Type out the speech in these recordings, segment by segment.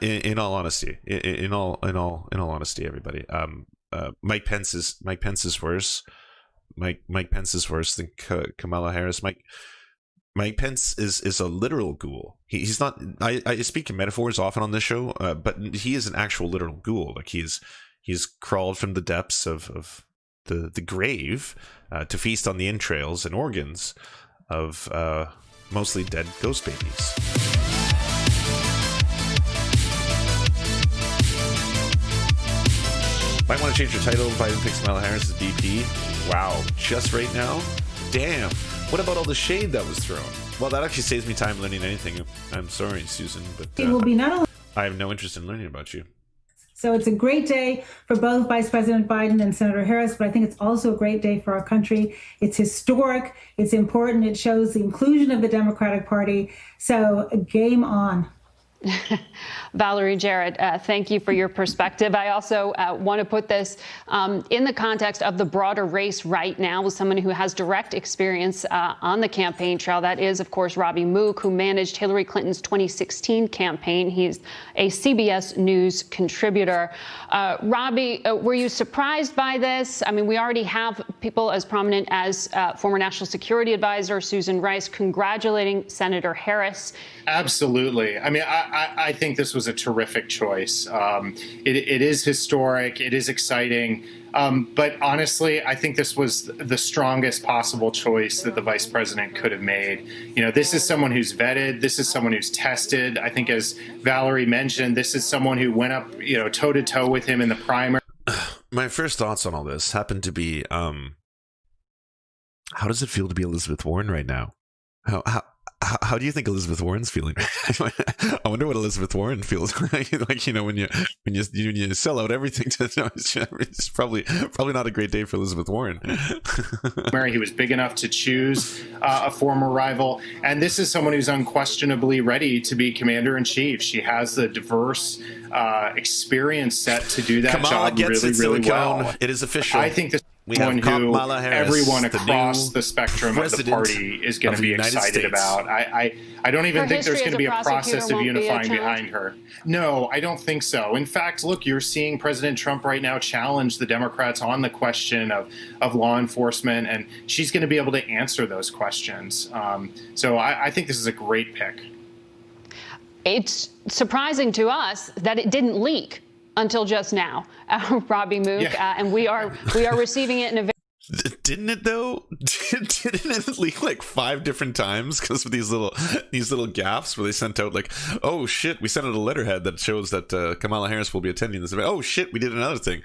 in all honesty, in all honesty, everybody, Mike Pence is worse. Mike Pence is worse than Kamala Harris. Mike Pence is a literal ghoul. He's not. I speak in metaphors often on this show, but he is an actual literal ghoul. Like he's crawled from the depths of the grave to feast on the entrails and organs of mostly dead ghost babies. Might want to change your title. Biden picks Kamala Harris as VP. Wow, just right now? Damn. What about all the shade that was thrown? Well, that actually saves me time learning anything. I'm sorry, Susan, but it will be not only. I have no interest in learning about you. So it's a great day for both Vice President Biden and Senator Harris, but I think it's also a great day for our country. It's historic. It's important. It shows the inclusion of the Democratic Party. So game on. Valerie Jarrett, thank you for your perspective. I also want to put this in the context of the broader race right now with someone who has direct experience on the campaign trail. That is, of course, Robbie Mook, who managed Hillary Clinton's 2016 campaign. He's a CBS News contributor. Robbie, were you surprised by this? I mean, we already have people as prominent as former National Security Advisor Susan Rice congratulating Senator Harris. Absolutely. I mean, I think this was a terrific choice. It is historic. It is exciting. But honestly, I think this was the strongest possible choice that the vice president could have made. You know, this is someone who's vetted. This is someone who's tested. I think, as Valerie mentioned, this is someone who went up, toe to toe with him in the primary. My first thoughts on all this happened to be, how does it feel to be Elizabeth Warren right now? How do you think Elizabeth Warren's feeling? I wonder what Elizabeth Warren feels like. Like, when you sell out everything it's probably not a great day for Elizabeth Warren. He was big enough to choose a former rival, and this is someone who's unquestionably ready to be commander in chief. She has the diverse experience set to do that Kamala job gets really it, well. It is official. I think this. We One have who Kamala Harris, everyone across the spectrum of the party is going to be excited about. I don't even think there's going to be a process of unifying behind her. No, I don't think so. In fact, look, you're seeing President Trump right now challenge the Democrats on the question of law enforcement, and she's going to be able to answer those questions. So I think this is a great pick. It's surprising to us that it didn't leak until just now, Robbie Mook, and we are receiving it in a very. Didn't it though? Didn't it leak like 5 different times because of these little gaffes where they sent out like, oh shit, we sent out a letterhead that shows that Kamala Harris will be attending this event. Oh shit, we did another thing.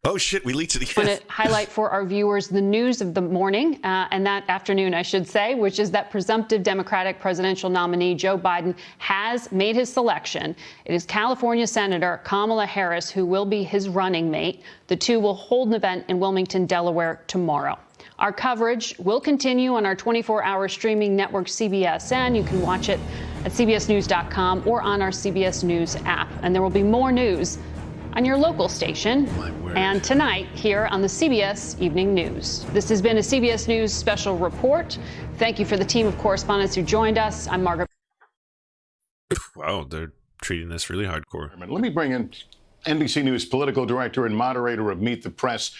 Oh shit, we leaked it again. I want to highlight for our viewers the news of the morning and that afternoon, I should say, which is that presumptive Democratic presidential nominee Joe Biden has made his selection. It is California Senator Kamala Harris who will be his running mate. The two will hold an event in Wilmington, Delaware tomorrow. Our coverage will continue on our 24-hour streaming network, CBSN. You can watch it at cbsnews.com or on our CBS News app. And there will be more news on your local station and tonight here on the CBS Evening News. This has been a CBS News special report. Thank you for the team of correspondents who joined us. I'm Margaret. Wow, they're treating this really hardcore. Let me bring in NBC News political director and moderator of Meet the Press,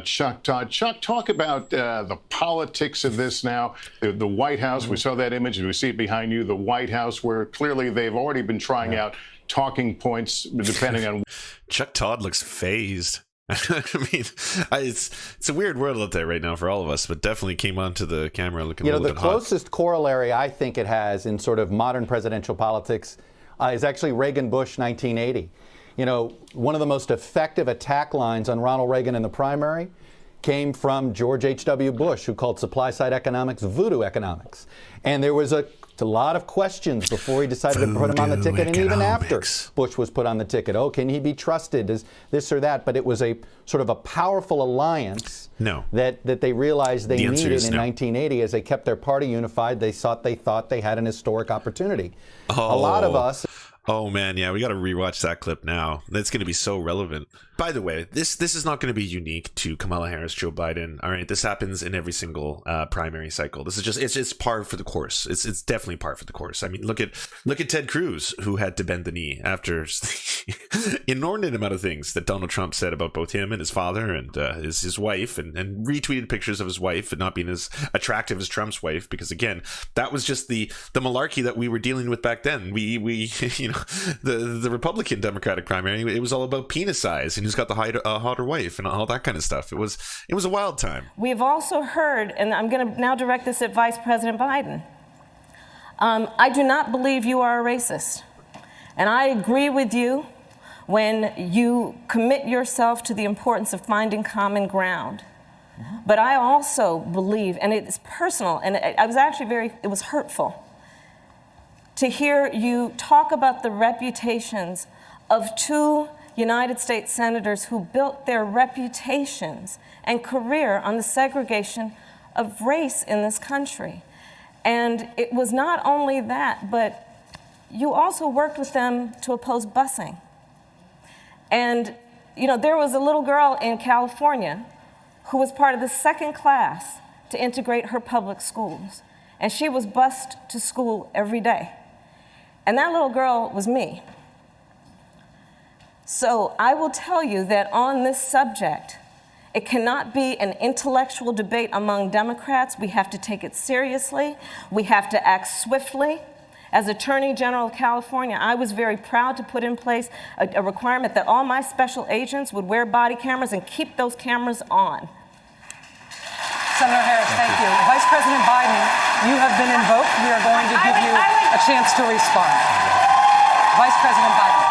Chuck Todd. Chuck, talk about the politics of this now. The White House, we saw that image, and we see it behind you, the White House, where clearly they've already been trying out talking points depending on. Chuck Todd looks phased. I mean, it's a weird world out there right now for all of us, but definitely came onto the camera looking a little bit hot. The closest corollary I think it has in sort of modern presidential politics is actually Reagan-Bush 1980. One of the most effective attack lines on Ronald Reagan in the primary came from George H.W. Bush, who called supply-side economics voodoo economics. And there was a lot of questions before he decided to put him on the ticket, and even after Bush was put on the ticket. Oh, can he be trusted? Is this or that? But it was a sort of a powerful alliance that they realized they needed in 1980 as they kept their party unified. They thought they had an historic opportunity. A lot of us... Oh man, yeah, we got to rewatch that clip now. That's going to be so relevant. By the way, this is not going to be unique to Kamala Harris, Joe Biden. All right, this happens in every single primary cycle. This is just it's par for the course. It's definitely par for the course. I mean, look at Ted Cruz, who had to bend the knee after inordinate amount of things that Donald Trump said about both him and his father and his wife, and retweeted pictures of his wife and not being as attractive as Trump's wife, because again, that was just the malarkey that we were dealing with back then. We you know, the Republican Democratic primary, it was all about penis size and who's got the hotter wife and all that kind of stuff. It was a wild time. We've also heard, and I'm going to now direct this at Vice President Biden. I do not believe you are a racist, and I agree with you when you commit yourself to the importance of finding common ground. But I also believe, and it's personal, and I was actually it was hurtful to hear you talk about the reputations of two United States senators who built their reputations and career on the segregation of race in this country. And it was not only that, but you also worked with them to oppose busing. And, you know, there was a little girl in California who was part of the second class to integrate her public schools. And she was bused to school every day. And that little girl was me. So I will tell you that on this subject, it cannot be an intellectual debate among Democrats. We have to take it seriously. We have to act swiftly. As Attorney General of California, I was very proud to put in place a requirement that all my special agents would wear body cameras and keep those cameras on. Senator Harris, thank you. Vice President Biden, you have been invoked. We are going to give you a chance to respond. Vice President Biden.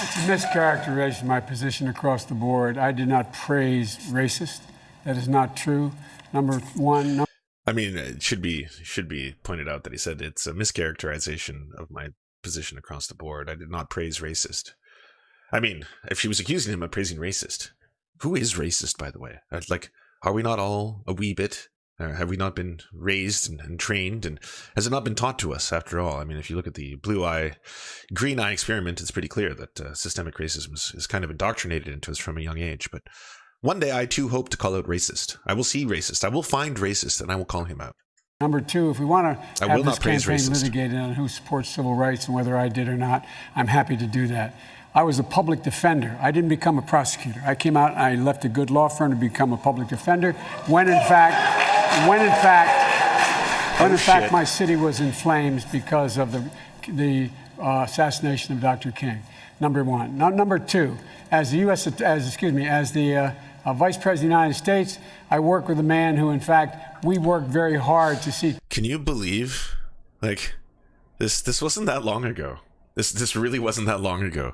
It's a mischaracterization of my position across the board. I did not praise racist. That is not true. Number one. I mean, it should be pointed out that he said it's a mischaracterization of my position across the board. I did not praise racist. I mean, if she was accusing him of praising racist, who is racist, by the way? Like, are we not all a wee bit? Have we not been raised and trained? And has it not been taught to us, after all? I mean, if you look at the blue eye, green eye experiment, it's pretty clear that systemic racism is kind of indoctrinated into us from a young age. But one day I too hope to call out racist. I will see racist. I will find racist and I will call him out. Number two, if we want to have this campaign litigated on who supports civil rights and whether I did or not, I'm happy to do that. I was a public defender. I didn't become a prosecutor. I came out and I left a good law firm to become a public defender when in fact my city was in flames because of the assassination of Dr. King. Number one. Number two, as the Vice President of the United States, I work with a man who, in fact, we worked very hard to see. Can you believe, like, this wasn't that long ago. This really wasn't that long ago.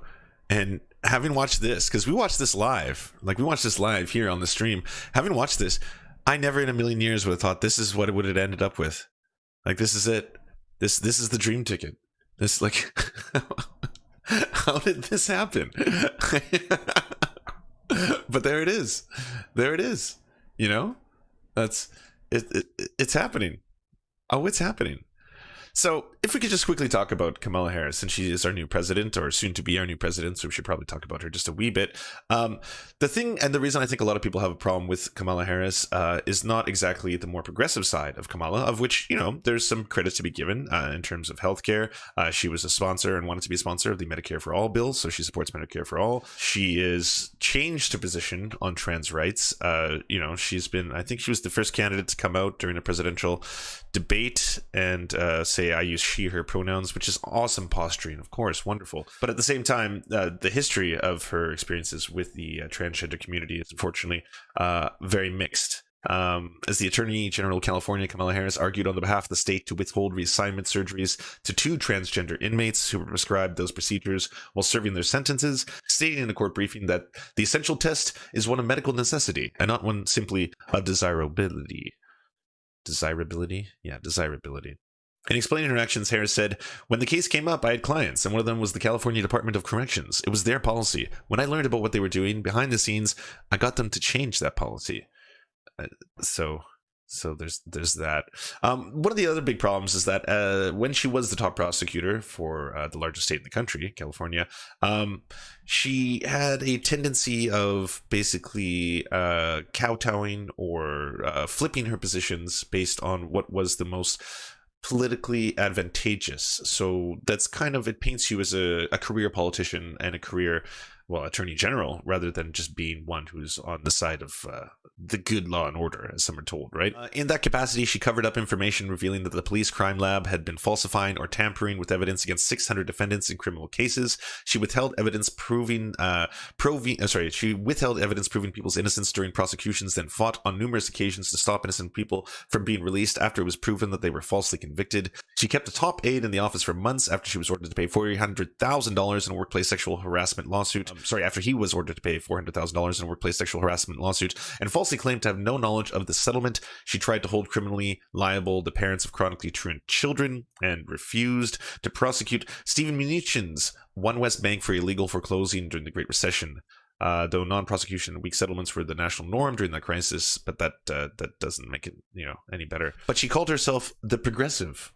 And having watched this, because we watched this live here on the stream, having watched this, I never in a million years would have thought this is what it would have ended up with. Like, this is it. This is the dream ticket. This, like, how did this happen? But there it is. There it is. You know, that's it. It's happening. Oh, it's happening. So if we could just quickly talk about Kamala Harris, since she is our new president, or soon to be our new president, so we should probably talk about her just a wee bit. The thing, and the reason I think a lot of people have a problem with Kamala Harris is not exactly the more progressive side of Kamala, of which, you know, there's some credit to be given in terms of healthcare. She was a sponsor and wanted to be a sponsor of the Medicare for All bill, so she supports Medicare for All. She is changed her position on trans rights. You know, I think she was the first candidate to come out during a presidential debate and say, I use she, her pronouns, which is awesome posturing, of course, wonderful. But at the same time, the history of her experiences with the transgender community is unfortunately very mixed. As the Attorney General of California, Kamala Harris argued on the behalf of the state to withhold reassignment surgeries to 2 transgender inmates who were prescribed those procedures while serving their sentences, stating in a court briefing that the essential test is one of medical necessity and not one simply of desirability. Desirability? Yeah, desirability. In explaining her actions, Harris said, "When the case came up, I had clients, and one of them was the California Department of Corrections. It was their policy. When I learned about what they were doing behind the scenes, I got them to change that policy." So So there's that. One of the other big problems is that when she was the top prosecutor for the largest state in the country, California, she had a tendency of basically kowtowing or flipping her positions based on what was the most politically advantageous. So that's kind of, it paints you as a career politician and a career, well, attorney general, rather than just being one who's on the side of the good law and order, as some are told, right? In that capacity, she covered up information revealing that the police crime lab had been falsifying or tampering with evidence against 600 defendants in criminal cases. She withheld evidence proving people's innocence during prosecutions, then fought on numerous occasions to stop innocent people from being released after it was proven that they were falsely convicted. She kept a top aide in the office for months after she was ordered to pay $400,000 in a workplace sexual harassment lawsuit. After he was ordered to pay $400,000 in a workplace sexual harassment lawsuit, and falsely claimed to have no knowledge of the settlement. She tried to hold criminally liable the parents of chronically truant children and refused to prosecute Stephen Mnuchin's One West Bank for illegal foreclosing during the Great Recession. Though non-prosecution and weak settlements were the national norm during that crisis, but that doesn't make it any better. But she called herself the progressive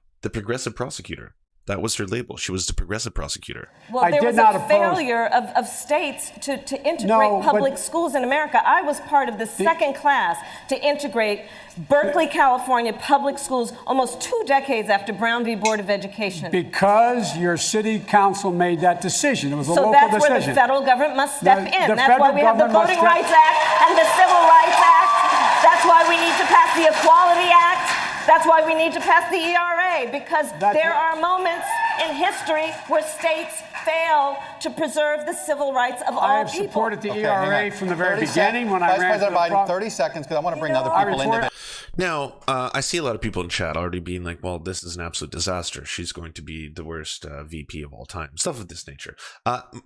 prosecutor. That was her label. She was the progressive prosecutor. Well, there was a failure of states to integrate public schools in America. I was part of the second class to integrate Berkeley, California public schools almost 2 decades after Brown v. Board of Education. Because your city council made that decision. It was a local decision. So that's where the federal government must step in. That's why we have the Voting Rights Act and the Civil Rights Act. That's why we need to pass the Equality Act. That's why we need to pass the ERA, because there are moments in history where states fail to preserve the civil rights of all people. I have supported the ERA from the very beginning when I ran Vice President Biden, 30 seconds, because I want to bring other people into it. Now, I see a lot of people in chat already being like, well, this is an absolute disaster. She's going to be the worst VP of all time. Stuff of this nature.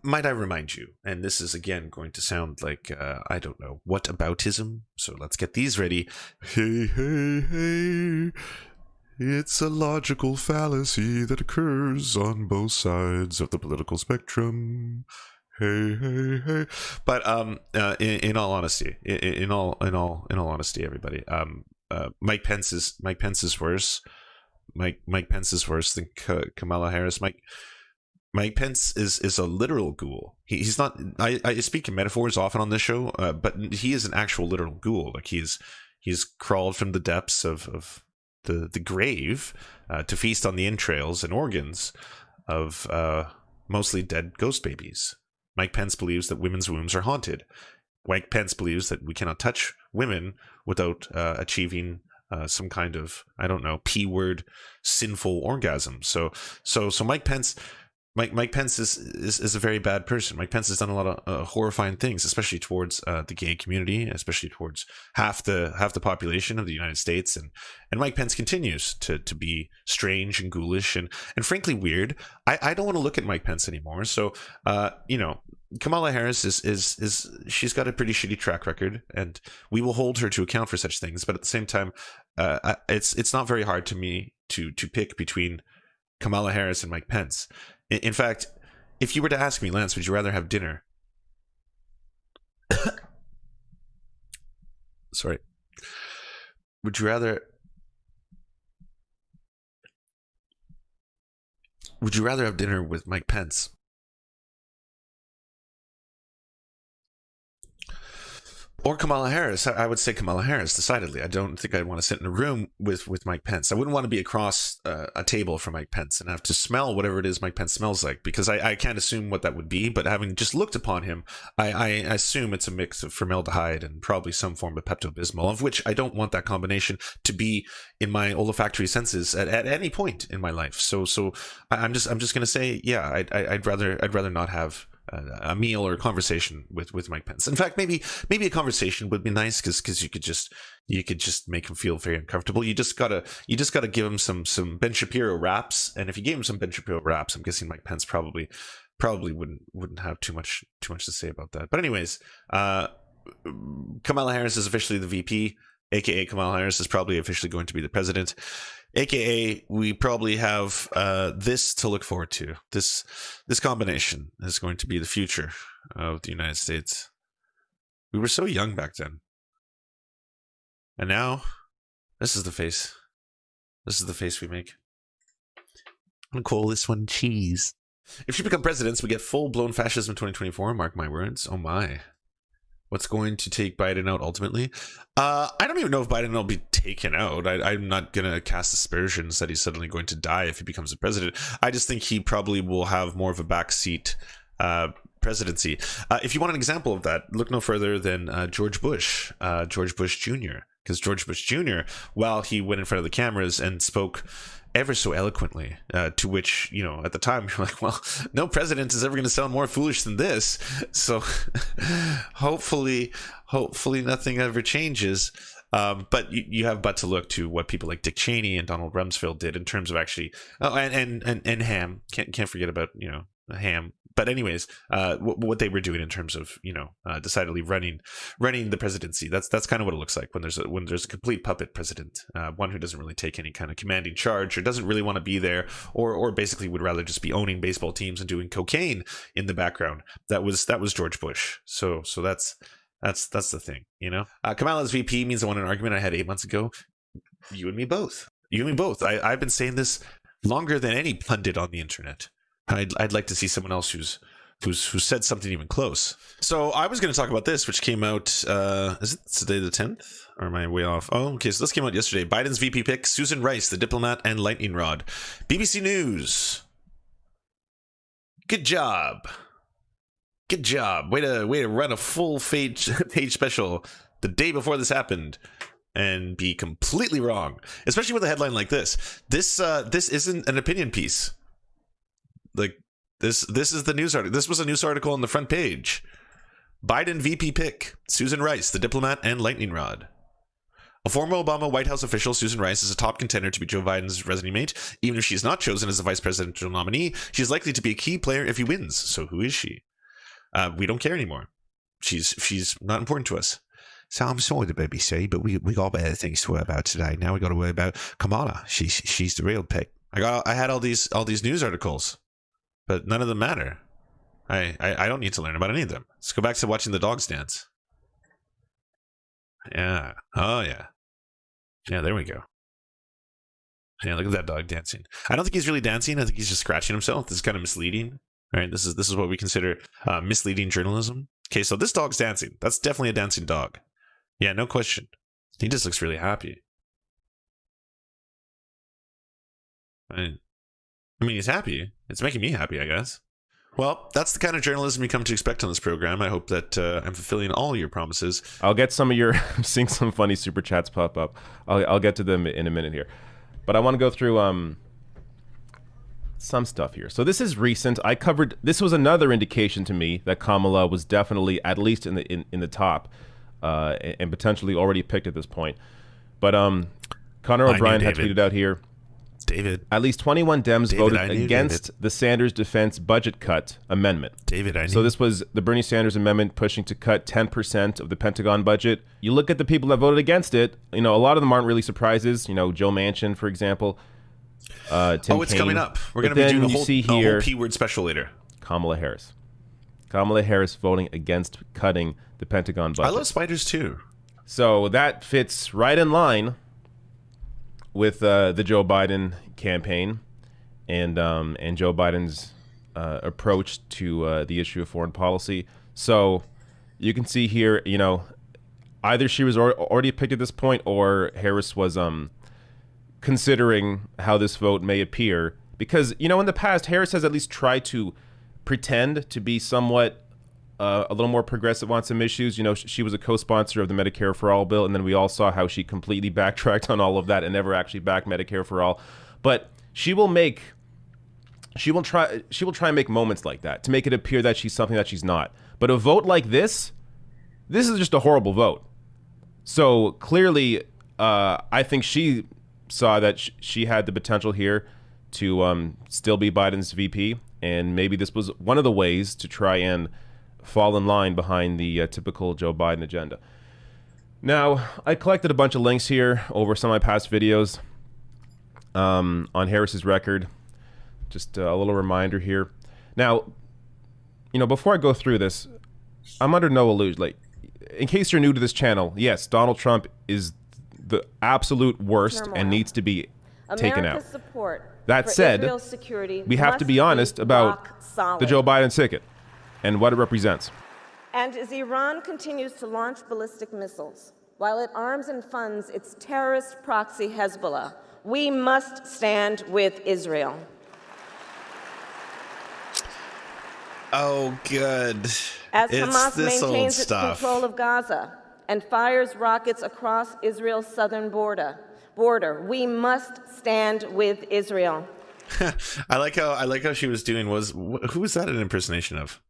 Might I remind you, and this is, again, going to sound like, I don't know, whataboutism? So let's get these ready. Hey, hey, hey. It's a logical fallacy that occurs on both sides of the political spectrum. Hey, hey, hey. But in all honesty, in all honesty, everybody, Mike Pence is worse. Mike Pence is worse than Kamala Harris. Mike Pence is a literal ghoul. He's not. I speak in metaphors often on this show, but he is an actual literal ghoul. Like he's crawled from the depths of the grave to feast on the entrails and organs of mostly dead ghost babies. Mike Pence believes that women's wombs are haunted. Mike Pence believes that we cannot touch women without achieving some kind of, I don't know, P-word sinful orgasm. So Mike Pence is a very bad person. Mike Pence has done a lot of horrifying things, especially towards the gay community, especially towards half the population of the United States. And Mike Pence continues to be strange and ghoulish and frankly weird. I don't want to look at Mike Pence anymore. So Kamala Harris is she's got a pretty shitty track record, and we will hold her to account for such things. But at the same time, it's not very hard to me to pick between Kamala Harris and Mike Pence. In fact, if you were to ask me, Lance, would you rather have dinner? Sorry. Would you rather have dinner with Mike Pence or Kamala Harris? I would say Kamala Harris, decidedly. I don't think I'd want to sit in a room with Mike Pence. I wouldn't want to be across a table from Mike Pence and have to smell whatever it is Mike Pence smells like, because I can't assume what that would be. But having just looked upon him, I assume it's a mix of formaldehyde and probably some form of Pepto-Bismol, of which I don't want that combination to be in my olfactory senses at any point in my life. So I'm just going to say, yeah, I'd rather not have a meal or a conversation with Mike Pence. In fact, maybe a conversation would be nice because you could just make him feel very uncomfortable. You just gotta give him some Ben Shapiro raps, and if you gave him some Ben Shapiro raps, I'm guessing Mike Pence probably wouldn't have too much to say about that. But anyways, Kamala Harris is officially the VP, aka Kamala Harris is probably officially going to be the president. AKA, we probably have this to look forward to. This combination is going to be the future of the United States. We were so young back then. And now This is the face. This is the face we make. I'm gonna call this one cheese. If she becomes president, we get full-blown fascism in 2024. Mark my words. Oh my. What's going to take Biden out ultimately? I don't even know if Biden will be taken out. I'm not going to cast aspersions that he's suddenly going to die if he becomes the president. I just think he probably will have more of a backseat presidency. If you want an example of that, look no further than George Bush Jr. Because George Bush Jr., while he went in front of the cameras and spoke ever so eloquently, to which, you know, at the time you're like, well, no president is ever going to sound more foolish than this. So hopefully nothing ever changes. But you have but to look to what people like Dick Cheney and Donald Rumsfeld did in terms of actually, and Ham. Can't forget about, you know, Ham. But anyways, what they were doing in terms of, you know, decidedly running the presidency. That's kind of what it looks like when there's a complete puppet president, one who doesn't really take any kind of commanding charge or doesn't really want to be there, or basically would rather just be owning baseball teams and doing cocaine in the background. That was George Bush. So that's the thing, you know. Kamala's VP means I won an argument I had 8 months ago. You and me both. I've been saying this longer than any pundit on the internet. I'd like to see someone else who's said something even close. So I was going to talk about this, which came out, is it today the 10th? Or am I way off? Oh, okay, so this came out yesterday. Biden's VP pick, Susan Rice, the diplomat and lightning rod. BBC News. Good job. Way to run a full page special the day before this happened and be completely wrong. Especially with a headline like this. This isn't an opinion piece. Like, this is the news article. This was a news article on the front page. Biden VP pick, Susan Rice, the diplomat and lightning rod. A former Obama White House official, Susan Rice, is a top contender to be Joe Biden's running mate. Even if she is not chosen as the vice presidential nominee, she is likely to be a key player if he wins. So who is she? We don't care anymore. She's not important to us. So I'm sorry, the BBC, but we got better things to worry about today. Now we got to worry about Kamala. She's the real pick. I had all these news articles, but none of them matter. I don't need to learn about any of them. Let's go back to watching the dogs dance. Yeah. Oh yeah. Yeah, there we go. Yeah, look at that dog dancing. I don't think he's really dancing. I think he's just scratching himself. This is kind of misleading. All right, this is what we consider misleading journalism. Okay, so this dog's dancing. That's definitely a dancing dog. Yeah, no question. He just looks really happy. I mean, he's happy. It's making me happy, I guess. Well, that's the kind of journalism you come to expect on this program. I hope that I'm fulfilling all your promises. I'll get some of your... I'm seeing some funny super chats pop up. I'll get to them in a minute here. But I want to go through some stuff here. So this is recent. I covered... This was another indication to me that Kamala was definitely at least in the top and potentially already picked at this point. But Connor O'Brien had tweeted out here... David. At least 21 Dems voted against the Sanders defense budget cut amendment. So this was the Bernie Sanders amendment pushing to cut 10% of the Pentagon budget. You look at the people that voted against it, you know, a lot of them aren't really surprises. You know, Joe Manchin, for example. Tim it's Kaine. Coming up. We're going to be doing a whole P-word special later. Kamala Harris. Kamala Harris voting against cutting the Pentagon budget. I love spiders too. So that fits right in line with the Joe Biden campaign and Joe Biden's approach to the issue of foreign policy. So you can see here, you know, either she was already picked at this point, or Harris was considering how this vote may appear. Because, you know, in the past, Harris has at least tried to pretend to be somewhat a little more progressive on some issues. You know, she was a co-sponsor of the Medicare for All bill, and then we all saw how she completely backtracked on all of that and never actually backed Medicare for All. But she will try and make moments like that to make it appear that she's something that she's not. But a vote like this is just a horrible vote. So clearly, I think she saw that she had the potential here to still be Biden's VP, and maybe this was one of the ways to try and fall in line behind the typical Joe Biden agenda. Now, I collected a bunch of links here over some of my past videos on Harris's record. Just a little reminder here. Now, you know, before I go through this, I'm under no illusion. Like, in case you're new to this channel, yes, Donald Trump is the absolute worst turmoil. and needs to be taken out. America's support That for said, Israel's security we have to be must honest about rock solid. the Joe Biden ticket and what it represents. And as Iran continues to launch ballistic missiles, while it arms and funds its terrorist proxy Hezbollah, we must stand with Israel. Oh, good. As It's Hamas this old maintains its stuff. control of Gaza and fires rockets across Israel's southern border, we must stand with Israel. I like how she was doing. Who was that an impersonation of?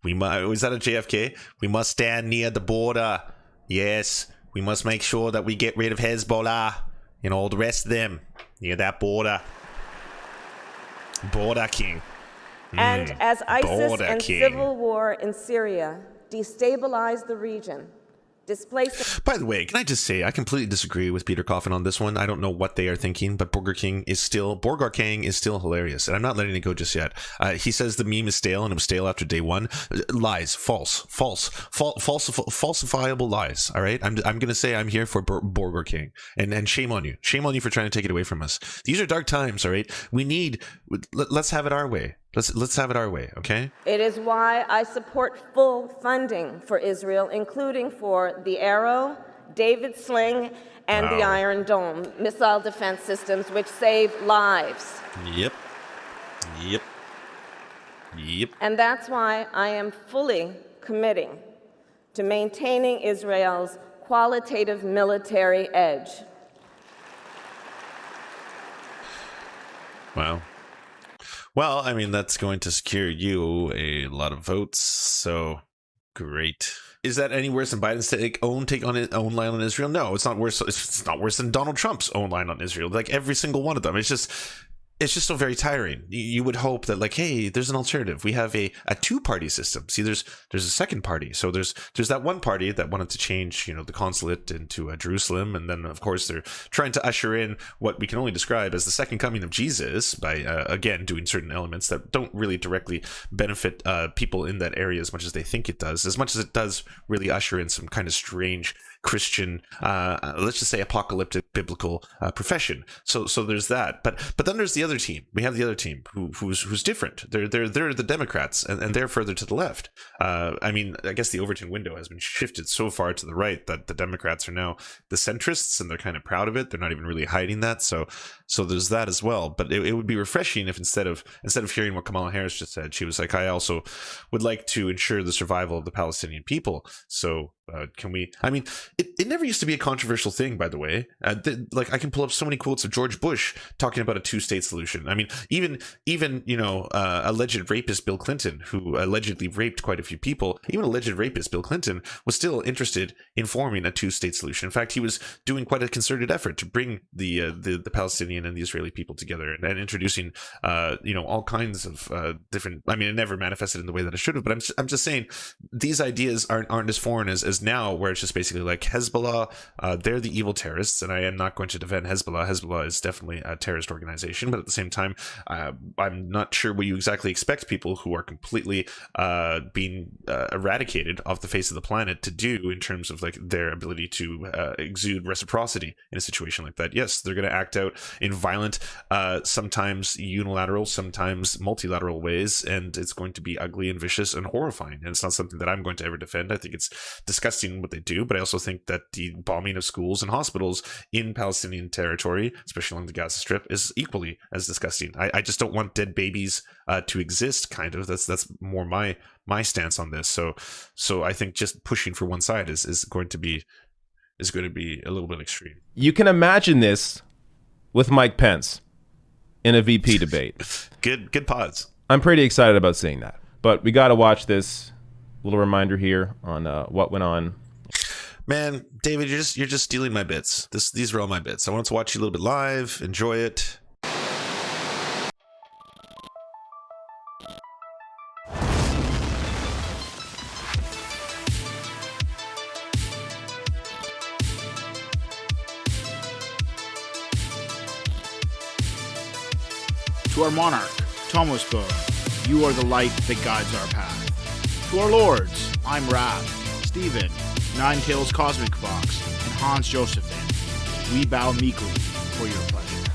Was that a JFK? We must stand near the border. Yes, we must make sure that we get rid of Hezbollah and all the rest of them near that border. Border King. And as ISIS Border and King. civil war in Syria destabilize the region, displacing... By the way, can I just say, I completely disagree with Peter Coffin on this one. I don't know what they are thinking, but Burger King is still hilarious, and I'm not letting it go just yet. He says the meme is stale, and it was stale after day one. Lies, falsifiable lies. All right, I'm gonna say I'm here for Burger King, and shame on you for trying to take it away from us. These are dark times. All right, let's have it our way. Let's have it our way, okay? It is why I support full funding for Israel, including for the Arrow, David Sling, and the Iron Dome missile defense systems, which save lives. Yep. And that's why I am fully committing to maintaining Israel's qualitative military edge. Wow. Well, I mean, that's going to secure you a lot of votes, so great. Is that any worse than Biden's take on his own line on Israel? No, it's not worse. It's not worse than Donald Trump's own line on Israel. Like every single one of them. It's just so very tiring. You would hope that, like, hey, there's an alternative. We have a two-party system. See, there's a second party. So there's that one party that wanted to change, the consulate into Jerusalem, and then of course they're trying to usher in what we can only describe as the second coming of Jesus by again doing certain elements that don't really directly benefit people in that area as much as they think it does, as much as it does really usher in some kind of strange Christian, let's just say apocalyptic biblical profession. So there's that. But then there's the other team. We have the other team who's different. They're the Democrats, and they're further to the left. I mean, I guess the Overton window has been shifted so far to the right that the Democrats are now the centrists, and they're kind of proud of it. They're not even really hiding that. So there's that as well. But it would be refreshing if instead of hearing what Kamala Harris just said, she was like, I also would like to ensure the survival of the Palestinian people. So can we? I mean, it never used to be a controversial thing, by the way. Like I can pull up so many quotes of George Bush talking about a two-state solution. I mean, even alleged rapist Bill Clinton, who allegedly raped quite a few people, even alleged rapist Bill Clinton was still interested in forming a two-state solution. In fact, he was doing quite a concerted effort to bring the Palestinian and the Israeli people together and introducing all kinds of different. I mean, it never manifested in the way that it should have. But I'm just saying these ideas aren't as foreign as now, where it's just basically like Hezbollah, they're the evil terrorists, and I am not going to defend Hezbollah. Hezbollah is definitely a terrorist organization, but at the same time, I'm not sure what you exactly expect people who are completely being eradicated off the face of the planet to do in terms of like their ability to exude reciprocity in a situation like that. Yes, they're going to act out in violent, sometimes unilateral, sometimes multilateral ways, and it's going to be ugly and vicious and horrifying, and it's not something that I'm going to ever defend. I think it's disgusting what they do, but I also think that the bombing of schools and hospitals in Palestinian territory, especially along the Gaza Strip, is equally as disgusting. I just don't want dead babies to exist. Kind of. That's more my stance on this. So I think just pushing for one side is going to be a little bit extreme. You can imagine this with Mike Pence in a VP debate. Good pause. I'm pretty excited about seeing that, but we got to watch this. Little reminder here on what went on. Man, David, you're just stealing my bits. These are all my bits. I wanted to watch you a little bit live, enjoy it. To our monarch, Thomas Bone, you are the light that guides our path. To our lords, I'm Raph, Steven, Ninetails Cosmic Fox, and Hans Josephine. we bow meekly for your pleasure.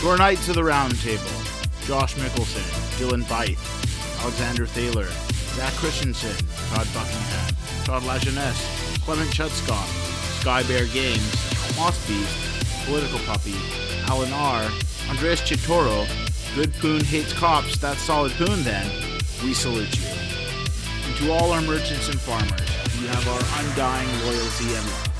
To our Knights of the Round Table, Josh Mickelson, Dylan Byth, Alexander Thaler, Zach Christensen, Todd Buckingham, Todd Lajeunesse, Clement Schutzkopf, Sky Bear Games, Moss Beast, Political Puppy, Alan R., Andreas Chitoro, Good Poon Hates Cops, That's Solid Poon Then, we salute you. And to all our merchants and farmers, you have our undying loyalty and love.